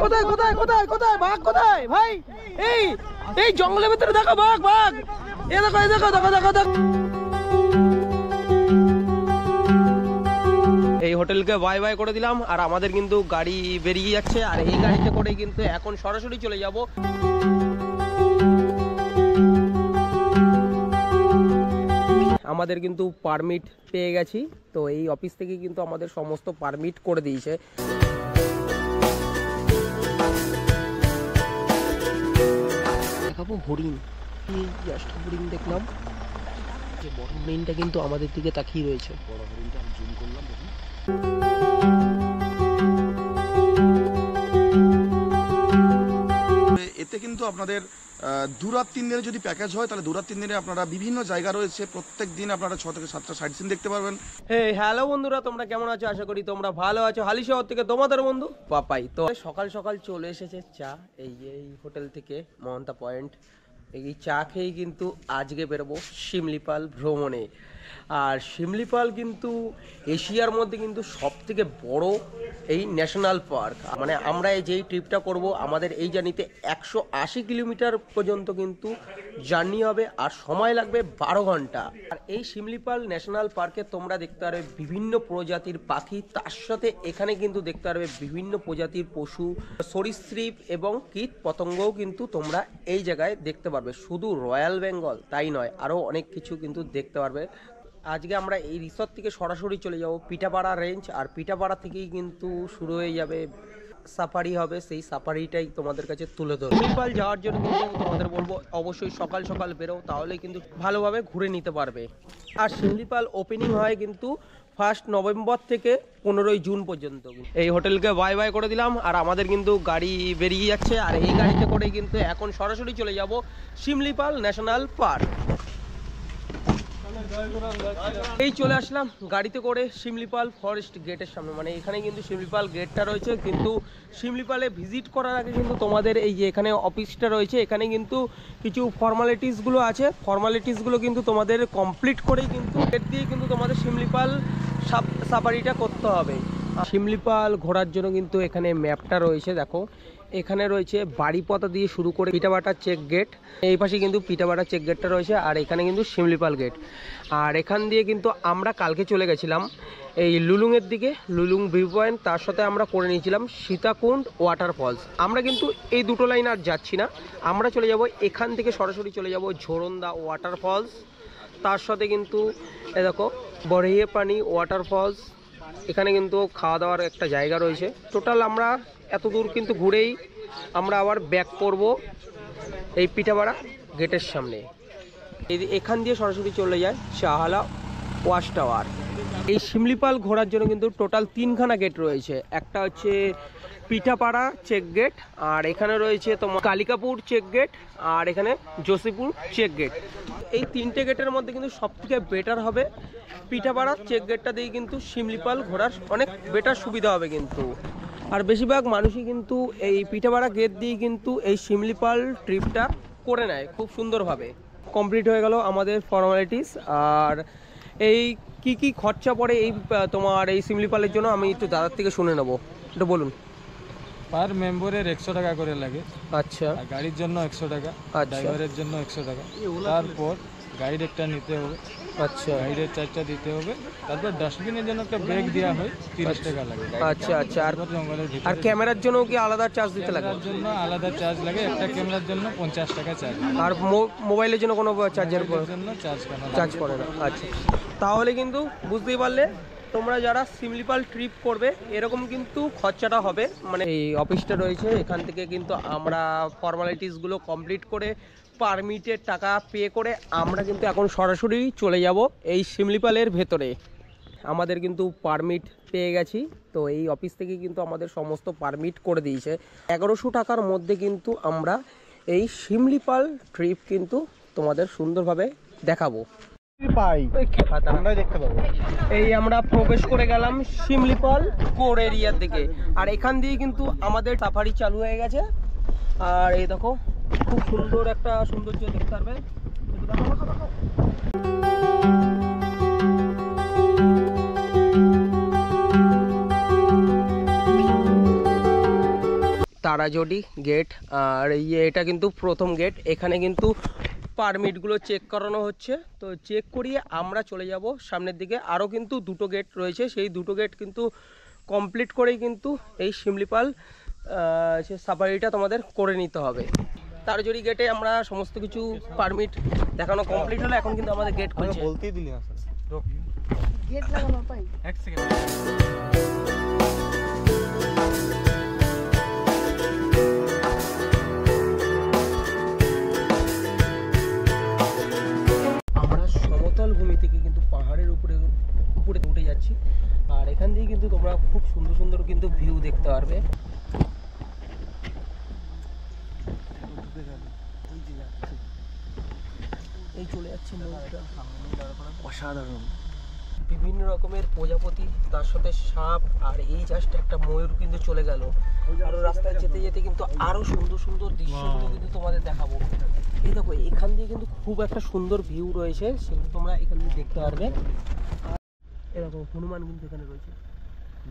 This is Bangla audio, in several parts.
কোথায় কোথায় কোথায় কোথায় বাঘ কোথায় ভাই? এই এই জঙ্গলের ভিতরে দেখো বাঘ বাঘ। এই দেখো এই দেখো দেখো দেখো দেখো। এই হোটেলকে বাই বাই করে দিলাম আর আমাদের কিন্তু গাড়ি বেরিয়ে যাচ্ছে আর এই গাড়িতে করে কিন্তু এখন সরাসরি চলে যাব আমাদের কিন্তু পারমিট পেয়ে গেছি। তো এই অফিস থেকে কিন্তু আমাদের সমস্ত পারমিট করে দিয়েছে। দেখাবো হরিণ, এই জাস্ট হরিণ দেখলাম, যে বড় হরিণটা কিন্তু আমাদের দিকে তাকিয়ে রয়েছে। বড় হরিণটা আমি জুম করলাম দেখুন। এতে কিন্তু আপনাদের 2 রাত 3 দিনের যদি প্যাকেজ হয় তাহলে 2 রাত 3 দিনে আপনারা বিভিন্ন জায়গা রয়েছে, প্রত্যেক দিন আপনারা 6 থেকে 7টা সাইট সিন দেখতে পারবেন। হ্যালো বন্ধুরা, তোমরা কেমন আছো? আশা করি তোমরা ভালো আছো। হালি শহর থেকে তোমাদের বন্ধু পাপাই। তো সকাল সকাল চলে এসেছে চা এই হোটেল থেকে মহন্তা পয়েন্ট। এই চা খেয়েই কিন্তু আজকে বেরোবো শিমলিপাল ভ্রমণে। আর শিমলিপাল কিন্তু এশিয়ার মধ্যে কিন্তু সবথেকে বড় এই ন্যাশনাল পার্ক। মানে আমরা যেই ট্রিপটা করব আমাদের এই জার্নিতে 180 কিলোমিটার পর্যন্ত কিন্তু জার্নি হবে আর সময় লাগবে 12 ঘন্টা। আর এই শিমলিপাল ন্যাশনাল পার্কে তোমরা দেখতে পারবে বিভিন্ন প্রজাতির পাখি, তার সাথে এখানে কিন্তু দেখতে পারবে বিভিন্ন প্রজাতির পশু, সরীসৃপ এবং কীট পতঙ্গও কিন্তু তোমরা এই জায়গায় দেখতে পারবে। শুধু রয়্যাল বেঙ্গল তাই নয়, আরও অনেক কিছু কিন্তু দেখতে পারবে। আজকে আমরা এই রিসর্ট থেকে সরাসরি চলে যাব পিঠাপাড়া রেঞ্জ, আর পিঠাপাড়া থেকেই কিন্তু শুরু হয়ে যাবে সাফারি হবে। সেই সাফারিটাই তোমাদের কাছে তুলে ধরবো। শিমলিপাল যাওয়ার জন্য কিন্তু তোমাদের বলবো অবশ্যই সকাল সকাল বেরো, তাহলে কিন্তু ভালোভাবে ঘুরে নিতে পারবে। আর শিমলিপাল ওপেনিং হয় কিন্তু 1 নভেম্বর থেকে 15 জুন পর্যন্ত। এই হোটেলকে বাই বাই করে দিলাম আর আমাদের কিন্তু গাড়ি বেরিয়ে যাচ্ছে আর এই গাড়িতে করে কিন্তু এখন সরাসরি চলে যাব শিমলিপাল ন্যাশনাল পার্ক। এই চলে আসলাম গাড়িতে করে শিমলিপাল ফরেস্ট গেটের সামনে। মানে এখানে কিন্তু শিমলিপাল গেটটা রয়েছে, কিন্তু শিমলিপালে ভিজিট করার আগে কিন্তু তোমাদের এই যে এখানে অফিসটা রয়েছে, এখানে কিন্তু কিছু ফর্মালিটিসগুলো আছে। ফর্মালিটিসগুলো কিন্তু তোমাদের কমপ্লিট করেই কিন্তু গেট দিয়ে কিন্তু তোমাদের শিমলিপাল সাফারিটা করতে হবে। শিমলিপাল ঘোরার জন্য কিন্তু এখানে ম্যাপটা রয়েছে, দেখো এখানে রয়েছে বাড়িপথা দিয়ে শুরু করে পিঠাপাড়া চেক গেট, এই পাশে কিন্তু পিঠাপাড়া চেক গেটটা রয়েছে আর এখানে কিন্তু শিমলিপাল গেট। আর এখান দিয়ে কিন্তু আমরা কালকে চলে গেছিলাম এই লুলুংয়ের দিকে, লুলুং ভিউ পয়েন্ট, তার সাথে আমরা করে নিয়েছিলাম সীতাকুণ্ড ওয়াটারফলস। আমরা কিন্তু এই দুটো লাইন আর যাচ্ছি না, আমরা চলে যাব এখান থেকে সরাসরি চলে যাব ঝোরন্দা ওয়াটারফলস, তার সাথে কিন্তু এ দেখো বড়িয়ে পানি ওয়াটারফলস। এখানে কিন্তু খাওয়া দাওয়ার একটা জায়গা রয়েছে। টোটাল আমরা এত দূর কিন্তু ঘুরেই আমরা আবার ব্যাক করব এই পিঠাপাড়া গেটের সামনে। এখান দিয়ে সরাসরি চলে যায় শাহলা ওয়াচ টাওয়ার। এই শিমলিপাল ঘোরার জন্য কিন্তু টোটাল 3খানা গেট রয়েছে। একটা হচ্ছে পিঠাপাড়া চেক গেট, আর এখানে রয়েছে তোমার কালিকাপুর চেক গেট, আর এখানে জসিপুর চেক গেট। এই 3টে গেটের মধ্যে কিন্তু সবথেকে বেটার হবে পিঠাপাড়া চেক গেটটা দিয়ে কিন্তু শিমলিপাল ঘোরার অনেক বেটার সুবিধা হবে কিন্তু। আর বেশিরভাগ মানুষই কিন্তু এই পিঠাপাড়া গেট দিয়ে কিন্তু এই শিমলিপাল ট্রিপটা করে নেয় খুব সুন্দরভাবে। কমপ্লিট হয়ে গেল আমাদের ফর্মালিটিস। আর এই কি খরচা পড়ে এই তোমার এই শিমলিপালের জন্য আমি একটু দাদার থেকে শুনে নেবো, একটু বলুন। পার মেম্বারের 100 টাকা করে লাগে। আচ্ছা, গাড়ির জন্য 100 টাকা, ড্রাইভারের জন্য 100 টাকা, তারপর গাইড একটা নিতে হবে। আচ্ছা, গাইডের চার্জটা দিতে হবে, তারপর ডাস্টবিনের জন্য একটা ব্রেক দেওয়া হয়, 30 টাকা লাগে। আচ্ছা আচ্ছা। আর জঙ্গলের ভিতরে আর ক্যামেরার জন্য কি আলাদা চার্জ দিতে লাগে? ক্যামেরার জন্য আলাদা চার্জ লাগে, একটা ক্যামেরার জন্য 50 টাকা চার্জ। আর মোবাইলের জন্য কোনো চার্জের জন্য চার্জ করে না? আচ্ছা, তাহলে কিন্তু বুঝতেই পারলে তোমরা যারা শিমলিপাল ট্রিপ করবে এরকম কিন্তু খরচাটা হবে। মানে এই অফিসটা রয়েছে, এখান থেকে কিন্তু আমরা ফর্মালিটিসগুলো কমপ্লিট করে পারমিটের টাকা পে করে আমরা কিন্তু এখন সরাসরি চলে যাব এই শিমলিপালের ভেতরে। আমাদের কিন্তু পারমিট পেয়ে গেছি। তো এই অফিস থেকে কিন্তু আমাদের সমস্ত পারমিট করে দিয়েছে। 1100 টাকার মধ্যে কিন্তু আমরা এই শিমলিপাল ট্রিপ কিন্তু তোমাদের সুন্দরভাবে দেখাবো। এই আমরা প্রবেশ করে গেলাম শিমলিপাল কোর এরিয়ার দিকে, আর এখান দিয়ে কিন্তু আমাদের সাফারি চালু হয়ে গেছে। আর এই দেখো খুব সুন্দর একটা সৌন্দর্য দেখতে পারবে। তারাজড়ি গেট। আর এটা কিন্তু প্রথম গেট। এখানে কিন্তু পারমিটগুলো চেক করানো হচ্ছে। তো চেক করিয়ে আমরা চলে যাব সামনের দিকে। আরও কিন্তু দুটো গেট রয়েছে, সেই দুটো গেট কিন্তু কমপ্লিট করেই কিন্তু এই শিমলিপাল সে সাফারিটা তোমাদের করে নিতে হবে। তারাজড়ি গেটে আমরা সমস্ত কিছু পারমিট দেখানো কমপ্লিট হলো, এখন কিন্তু আমাদের গেট খুলছে। বলতেই দিলি না স্যার, গেট লাগানো পাই। এক সেকেন্ড। আমরা সমতল ভূমি থেকে কিন্তু পাহাড়ের উপরে উঠে যাচ্ছি। আর এখান দিয়ে কিন্তু তোমরা খুব সুন্দর সুন্দর কিন্তু ভিউ দেখতে পারবে। এই চলে যাচ্ছে নদীটা, অসাধারণ। বিভিন্ন রকমের প্রজাপতি, তার সাথে সাপ, আর এই জাস্ট একটা ময়ূর কিন্তু চলে গেল। আরো রাস্তায় যেতে যেতে কিন্তু আরো সুন্দর সুন্দর দৃশ্যগুলো কিন্তু তোমাদের দেখাবো। এই দেখো, এখান দিয়ে কিন্তু খুব একটা সুন্দর ভিউ রয়েছে, সেগুলো তোমরা এখান দিয়ে দেখতে পারবে। এই দেখো, হনুমান কিন্তু এখানে রয়েছে।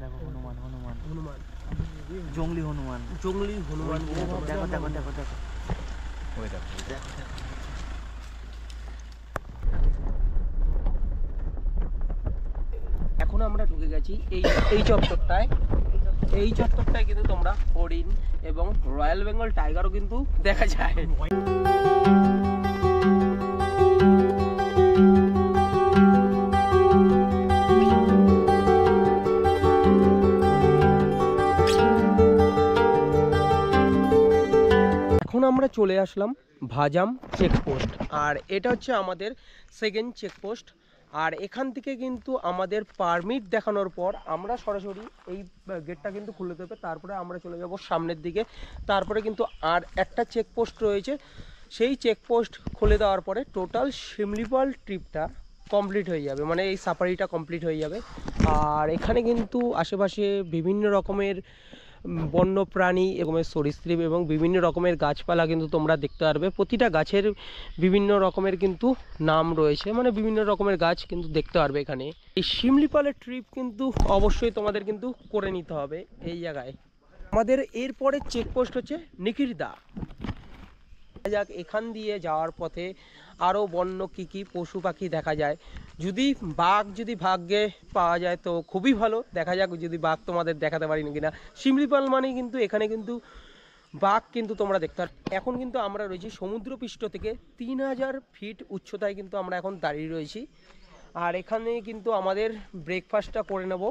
দেখো হনুমান, হনুমান, হনুমান, জঙ্গলি হনুমান, জঙ্গলি হনুমান। দেখো দেখো দেখো দেখো, ওই দেখো দেখো। এখন আমরা ঢুকে গেছি এই চত্বরটায়। এই চত্বরটায় কিন্তু তোমরা হরিণ এবং রয়্যাল বেঙ্গল টাইগারও কিন্তু দেখা যায়। এখন আমরা চলে আসলাম ভাজাম চেকপোস্ট। আর এটা হচ্ছে আমাদের সেকেন্ড চেকপোস্ট। আর এখান থেকে কিন্তু আমাদের পারমিট দেখানোর পর আমরা সরাসরি এই গেটটা কিন্তু খুলে দেবে। তারপরে আমরা চলে যাব সামনের দিকে। তারপরে কিন্তু আর একটা চেকপোস্ট রয়েছে, সেই চেকপোস্ট খুলে দেওয়ার পরে টোটাল শিমলিপাল ট্রিপটা কমপ্লিট হয়ে যাবে, মানে এই সাফারিটা কমপ্লিট হয়ে যাবে। আর এখানে কিন্তু আশেপাশে বিভিন্ন রকমের বন্য প্রাণী এবং সরীসৃপ এবং বিভিন্ন রকমের গাছপালা কিন্তু তোমরা দেখতে পারবে। প্রতিটা গাছের বিভিন্ন রকমের কিন্তু নাম রয়েছে, মানে বিভিন্ন রকমের গাছ কিন্তু দেখতে পারবে এখানে। এই শিমলিপালের ট্রিপ কিন্তু অবশ্যই তোমাদের কিন্তু করে নিতে হবে এই জায়গায়। আমাদের এরপরে চেকপোস্ট হচ্ছে নিকিরদা। যাক, এখান দিয়ে যাওয়ার পথে আরও বন্য কী পশু পাখি দেখা যায়। যদি বাঘ যদি ভাগ্যে পাওয়া যায় তো খুবই ভালো, দেখা যাক যদি বাঘ তোমাদের দেখাতে পারি কিনা। শিমলিপাল মানে কিন্তু এখানে কিন্তু বাঘ কিন্তু তোমরা দেখতে পারো। এখন কিন্তু আমরা রয়েছি সমুদ্রপৃষ্ঠ থেকে 3000 ফিট উচ্চতায় কিন্তু আমরা এখন দাঁড়িয়ে রয়েছি। আর এখানে কিন্তু আমাদের ব্রেকফাস্টটা করে নেব।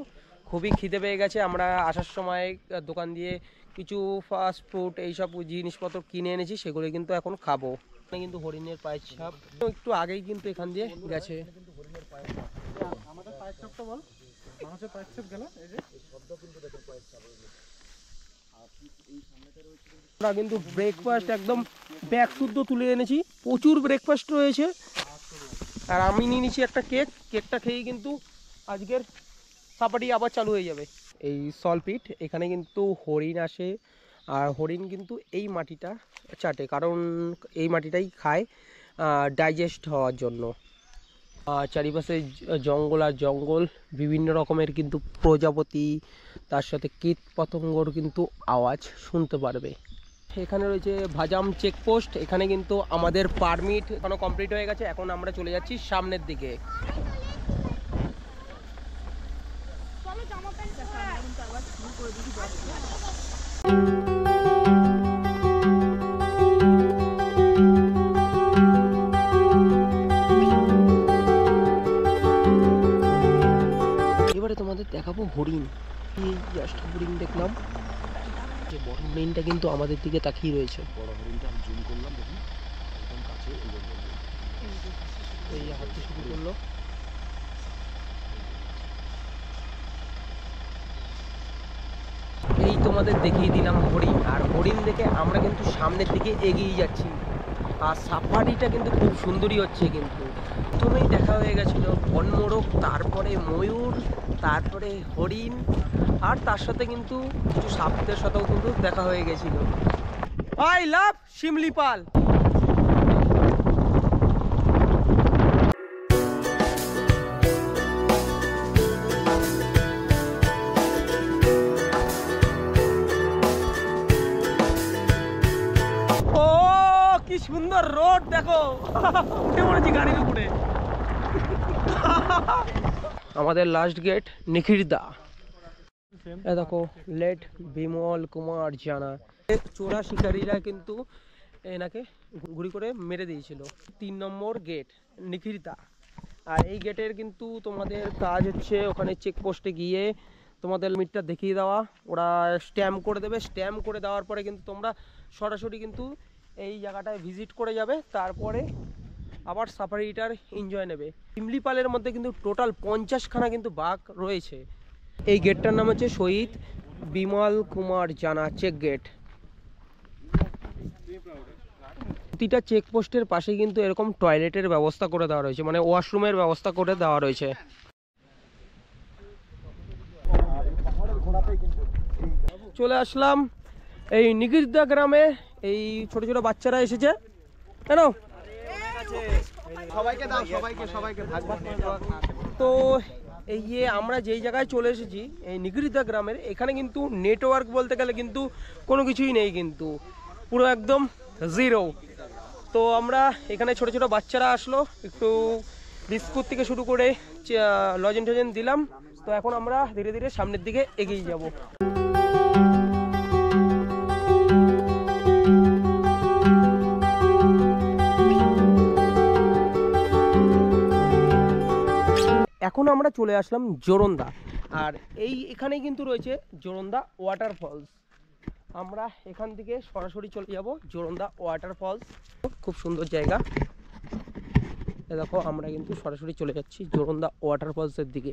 খুবই খিদে পেয়ে গেছে। আমরা আসার সময় দোকান দিয়ে কিছু ফাস্ট ফুড এইসব জিনিসপত্র কিনে এনেছি, সেগুলো কিন্তু এখন খাবো। এখানে কিন্তু হরিণের পায়ের ছাপ একটু আগেই কিন্তু এখান দিয়ে গেছে। আমাদের পায়ের ছাপটা বল, মানুষের পায়ের ছাপ গেল, এই যে শব্দ কিন্তু দেখো পায়ের ছাপ। আমরা কিন্তু ব্রেকফাস্ট একদম ব্যাগ শুদ্ধ তুলে এনেছি, প্রচুর ব্রেকফাস্ট রয়েছে। আর আমি নিয়ে নিয়েছি একটা কেকটা খেয়েই কিন্তু আজকের সাফারি আবার চালু হয়ে যাবে। এই সলপিট, এখানে কিন্তু হরিণ আসে। আর হরিণ কিন্তু এই মাটিটা চাটে, কারণ এই মাটিটাই খায় ডাইজেস্ট হওয়ার জন্য। চারিপাশে জঙ্গল আর জঙ্গল, বিভিন্ন রকমের কিন্তু প্রজাপতি, তার সাথে কীট পতঙ্গর কিন্তু আওয়াজ শুনতে পারবে। এখানে রয়েছে ভাজাম চেকপোস্ট। এখানে কিন্তু আমাদের পারমিট এখনো কমপ্লিট হয়ে গেছে। এখন আমরা চলে যাচ্ছি সামনের দিকে। এবারে তোমাদের দেখাবো হরিণ। এই জাস্ট হরিণ দেখলাম, যে বড় হরিণটা কিন্তু আমাদের দিকে তাকিয়ে রয়েছে। বড় হরিণটা আমি জুম করলাম, দেখুন একদম কাছে। এই হাঁটতে শুরু করলো। এই তোমাদের দেখিয়ে দিলাম হরিণ। আর হরিণ দেখে আমরা কিন্তু সামনের দিকে এগিয়ে যাচ্ছি। আর সাফারিটা কিন্তু খুব সুন্দরই হচ্ছে। কিন্তু প্রথমেই দেখা হয়ে গেছিলো বনমোরগ, তারপরে ময়ূর, তারপরে হরিণ, আর তার সাথে কিন্তু কিছু সাপদের সাথেও কিন্তু দেখা হয়ে গেছিলো। I love Similipal. কি সুন্দর রোড দেখো, উঠে পড়েছি গাড়ির উপরে। আমাদের লাস্ট গেট নিখিরদা। দেখো লেট বিমল কুমার জানা। চোরা শিকারীরা কিন্তু এনাকে গুলি করে মেরে দিয়েছিল। 3 নম্বর গেট নিখিরদা। আর এই গেটের কিন্তু তোমাদের কাজ হচ্ছে ওখানে চেকপোস্টে গিয়ে তোমাদের লিমিটটা দেখিয়ে দেওয়া, ওরা স্ট্যাম্প করে দেবে। স্ট্যাম্প করে দেওয়ার পরে কিন্তু তোমরা সরাসরি কিন্তু এই জায়গাটায় ভিজিট করে যাবে, তারপরে আবার সাফারিটার এনজয় নেবে। শিমলিপালের মধ্যে কিন্তু টোটাল 50খানা কিন্তু বাঘ রয়েছে। এই গেটটার নাম হচ্ছে শহীদ বিমল কুমার জানা চেক গেট। প্রতিটা চেকপোস্টের পাশে কিন্তু এরকম টয়লেটের ব্যবস্থা করে দেওয়া রয়েছে, মানে ওয়াশরুমের ব্যবস্থা করে দেওয়া রয়েছে। চলে আসলাম এই নিখিরদা গ্রামে। এই ছোট ছোট বাচ্চারা এসেছে কেন, তো এই যে আমরা যেই জায়গায় চলে এসেছি এই নিখিরদা গ্রামের, এখানে কিন্তু নেটওয়ার্ক বলতে গেলে কিন্তু কোনো কিছুই নেই, কিন্তু পুরো একদম জিরো। তো আমরা এখানে ছোট ছোট বাচ্চারা আসলো, একটু বিস্কুট থেকে শুরু করে লজেন টজেন দিলাম। তো এখন আমরা ধীরে ধীরে সামনের দিকে এগিয়ে যাব। এখন আমরা চলে আসলাম জোরন্দা। আর এখানে কিন্তু রয়েছে জোরন্দা ওয়াটারফলস। আমরা এখান থেকে সরাসরি চলে যাব জোরন্দা ওয়াটারফলস। খুব সুন্দর জায়গা। দেখো আমরা কিন্তু সরাসরি চলে যাচ্ছি জোরন্দা ওয়াটারফলসের দিকে।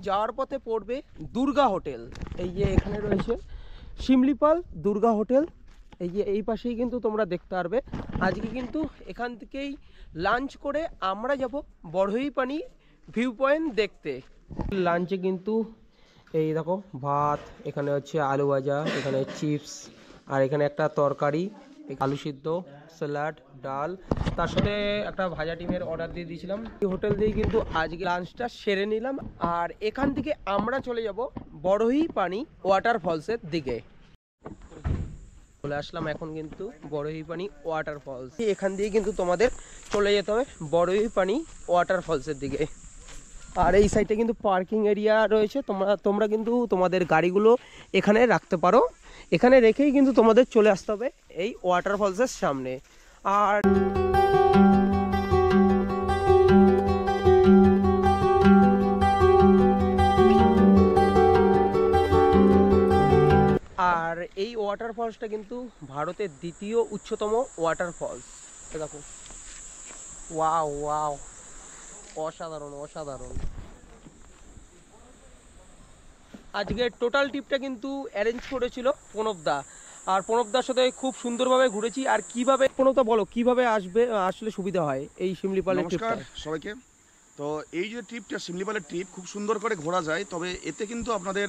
যাওয়ার পথে পড়বে দুর্গা হোটেল। এই যে এখানে রয়েছে শিমলিপাল দুর্গা হোটেল, এই যে এই পাশেই কিন্তু তোমরা দেখতে পারবে। আজকে কিন্তু এখান থেকেই লাঞ্চ করে আমরা যাব বড়হইপানি ভিউ পয়েন্ট দেখতে। লাঞ্চে কিন্তু এই দেখো ভাত, এখানে হচ্ছে আলু ভাজা, এখানে চিপস, আর এখানে একটা তরকারি, আলু সিদ্ধ, স্যালাড, ডাল, তার সাথে একটা ভাজা ডিমের অর্ডার দিয়ে দিয়েছিলাম। এই হোটেল দিয়ে কিন্তু আজকে লাঞ্চটা সেরে নিলাম। আর এখান থেকে আমরা চলে যাব বড়হইপানি ওয়াটারফলসের দিকে। চলে আসলাম এখন কিন্তু বড়হইপানি ওয়াটারফলস। এখান দিয়ে কিন্তু তোমাদের চলে যেতে হবে বড়হইপানি ওয়াটারফলসের দিকে। আর এই সাইডে কিন্তু পার্কিং এরিয়া রয়েছে, তোমরা কিন্তু তোমাদের গাড়িগুলো এখানে রাখতে পারো। এখানে রেখেই কিন্তু তোমাদের চলে আসতে হবে এই ওয়াটারফলসের সামনে। আর এই ওয়াটারফলসটা কিন্তু ভারতের দ্বিতীয় উচ্চতম ওয়াটারফলস। দেখো ওয়াও ওয়াও, অসাধারণ অসাধারণ। আজকে টোটাল ট্রিপটা কিন্তু অ্যারেঞ্জ করেছিল প্রণবদা। আর প্রণবদার সাথে খুব সুন্দরভাবে ঘুরেছি। আর কিভাবে প্রণবদা বলো কিভাবে আসলে সুবিধা হয় এই শিমলিপালের ট্রিপটা? নমস্কার সবাইকে। তো এই যে ট্রিপটা শিমলিপালের ট্রিপ খুব সুন্দর করে ঘোরা যায়, তবে এতে কিন্তু আপনাদের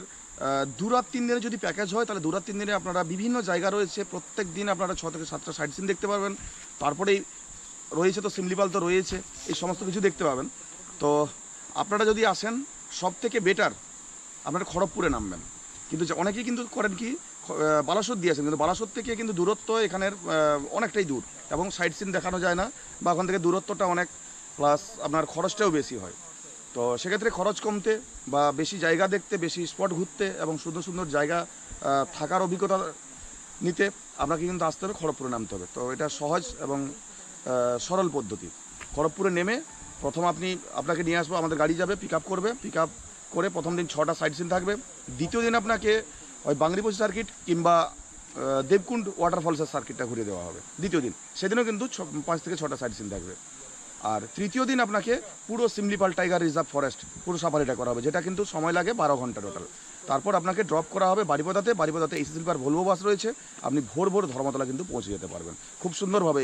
2 রাত 3 দিনের যদি প্যাকেজ হয় তাহলে 2 রাত 3 দিনে আপনারা বিভিন্ন জায়গা রয়েছে, প্রত্যেক দিন আপনারা 6 থেকে 7টা সাইট সিন দেখতে পারবেন। তারপরেই রয়েছে তো শিমলিপাল তো রয়েছে, এই সমস্ত কিছু দেখতে পাবেন। তো আপনারা যদি আসেন সব থেকে বেটার আপনারা খড়গপুরে নামবেন। কিন্তু অনেকেই কিন্তু করেন কি বালাসোর দিয়ে আসেন, কিন্তু বালাসোর থেকে কিন্তু দূরত্ব এখানের অনেকটাই দূর এবং সাইট সিন দেখানো যায় না, বা ওখান থেকে দূরত্বটা অনেক, প্লাস আপনার খরচটাও বেশি হয়। তো সেক্ষেত্রে খরচ কমতে বা বেশি জায়গা দেখতে, বেশি স্পট ঘুরতে এবং সুন্দর সুন্দর জায়গা থাকার অভিজ্ঞতা নিতে আপনাকে কিন্তু আসতে হবে খড়গপুরে নামতে হবে। তো এটা সহজ এবং সরল পদ্ধতি। খড়গপুরে নেমে প্রথম আপনাকে নিয়ে আসবো, আমাদের গাড়ি যাবে, পিক আপ করবে, পিক আপ করে প্রথম দিন 6টা সাইট সিন থাকবে। দ্বিতীয় দিন আপনাকে ওই বাংরিপোষি সার্কিট কিংবা দেবকুণ্ড ওয়াটারফলসের সার্কিটটা ঘুরিয়ে দেওয়া হবে দ্বিতীয় দিন। সেদিনও কিন্তু 5 থেকে 6টা সাইট সিন থাকবে। আর তৃতীয় দিন আপনাকে পুরো শিমলিপাল টাইগার রিজার্ভ ফরেস্ট পুরো সাফারিটা করা হবে, যেটা কিন্তু সময় লাগে 12 ঘন্টা টোটাল। তারপর আপনাকে ড্রপ করা হবে বারিপদাতে এসি স্লিপার ভলভো বাস রয়েছে, আপনি ভোর ধর্মতলা কিন্তু পৌঁছে যেতে পারবেন খুব সুন্দরভাবে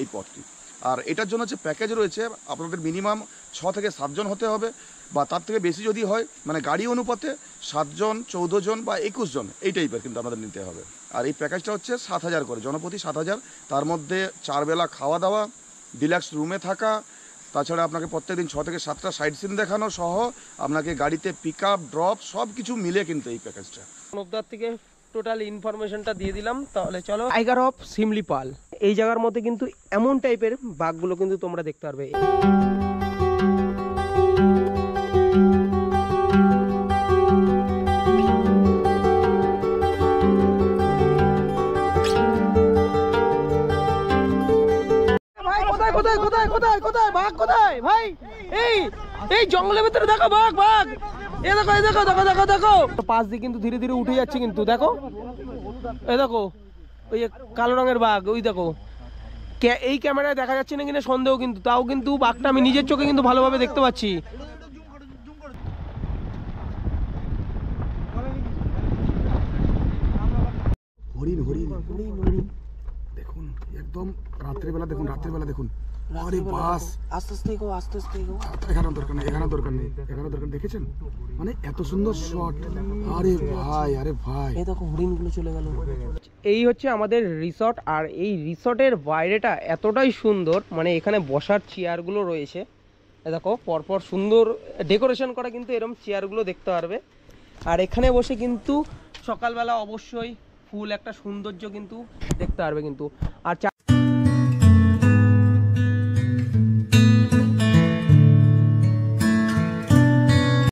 এই পথটি। আর এটার জন্য হচ্ছে প্যাকেজ রয়েছে, আপনাদের মিনিমাম 6 থেকে 7 জন হতে হবে, বা তার থেকে বেশি যদি হয় মানে গাড়ি অনুপাতে 7 জন, 14 জন বা 21 জন এই টাইপের কিন্তু আপনাদের নিতে হবে। আর এই প্যাকেজটা হচ্ছে 7,000 করে, জনপ্রতি 7,000। তার মধ্যে 4 বেলা খাওয়া দাওয়া, ডিলাক্স রুমে থাকা, তাছাড়া আপনাকে প্রত্যেকদিন 6 থেকে 7টা সাইট সিন দেখানো সহ আপনাকে গাড়িতে পিক আপ ড্রপ সব কিছু মিলে কিন্তু এই প্যাকেজটা। নবদার থেকে টোটাল ইনফরমেশনটা দিয়ে দিলাম। তাহলে চলো, টাইগার অফ শিমলিপাল, এই জায়গার মধ্যে কিন্তু এমন টাইপের বাঘগুলো কিন্তু তোমরা দেখতে পারবে। কোথায় কোথায় কোথায় কোথায় বাঘ কোথায় ভাই? এই এই জঙ্গলের ভিতরে দেখো বাঘ, বাঘ এ দেখো, এই দেখো দেখো দেখো দেখো, পাশ দিয়ে কিন্তু ধীরে ধীরে উঠে যাচ্ছে কিন্তু, দেখো এই দেখো ওই যে কালো রঙের বাঘ, ওই দেখো। এই ক্যামেরায় দেখা যাচ্ছে না কিনা সন্দেহ, কিন্তু তাও কিন্তু বাঘটা আমি নিজের চোখে কিন্তু ভালোভাবে দেখতে পাচ্ছি। হরিণ হরিণ হরিণ দেখুন, একদম রাত্রেবেলা দেখুন, রাত্রেবেলা দেখুন। আরে বাস, আস্তে আস্তে গো, আস্তে আস্তে গো। এখানে দরকার নেই, এখানে দরকার নেই, এখানে দরকার, দেখেছেন মানে এত সুন্দর শট। আরে ভাই, আরে ভাই, এই দেখো হরিণগুলো চলে গেল। এই হচ্ছে আমাদের রিসর্ট, আর এই রিসর্টের বাইরেটা এতটাই সুন্দর, মানে এখানে বসার চেয়ারগুলো রয়েছে, দেখো পরপর সুন্দর ডেকোরেশন করা, কিন্তু এরকম চেয়ারগুলো দেখতে পারবে। আর এখানে বসে কিন্তু সকালবেলা অবশ্যই ফুল একটা সৌন্দর্য কিন্তু দেখতে পারবে কিন্তু। আর